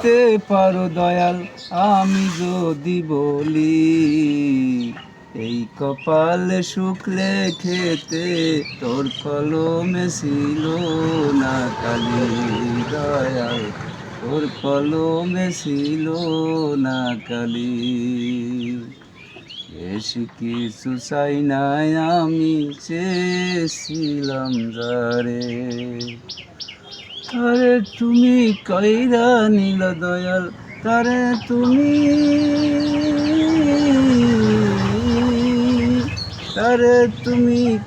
দিতে পারো দয়াল আমি যদি বলি, এই কপালে সুখ লেখেতে তোর কলমে ছিল না কালি দয়াল, তোর কলমে ছিল না কালি। বেশি কিছু চাই নাই আমি চেয়েছিলাম যারে, তারে তুমি কইরা নিল দয়াল, তারে তুমি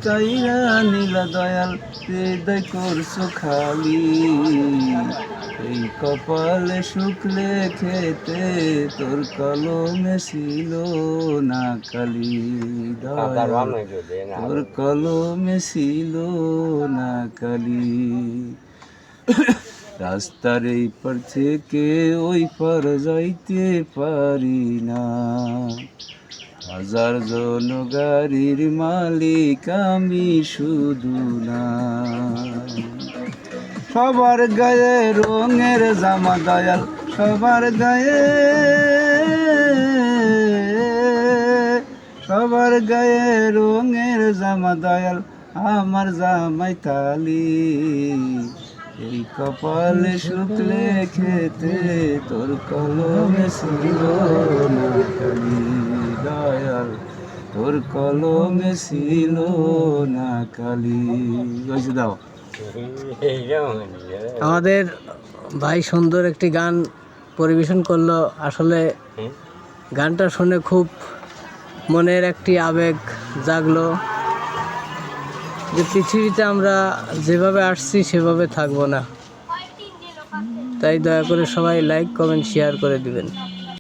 কইরা নিল দয়াল, হৃদয় করছো খালি। এই কপালে সুখ লেখেতে তোর কলমে ছিল না কালি দয়াল, তোর কলমে ছিল না কালি। রাস্তার এই পার থেকে ওই পার যাইতে পারি না, হাজার জন গাড়ির মালিক আমি শুধু না। সবার গায়ে রঙের জামা দয়াল, সবার গায়ে রঙের জামা দয়াল, আমার জামাই কালি। এই কপালে সুখ লেখেতে তোর কলমে ছিল না কালি দয়াল, তোর কলমে ছিল না কালি। বুঝে দাও। আমাদের ভাই সুন্দর একটি গান পরিবেশন করলো। আসলে গানটা শুনে খুব মনের একটি আবেগ জাগলো যে পৃথিবীতে আমরা যেভাবে আসছি সেভাবে থাকবো না। তাই দয়া করে সবাই লাইক কমেন্ট শেয়ার করে দিবেন।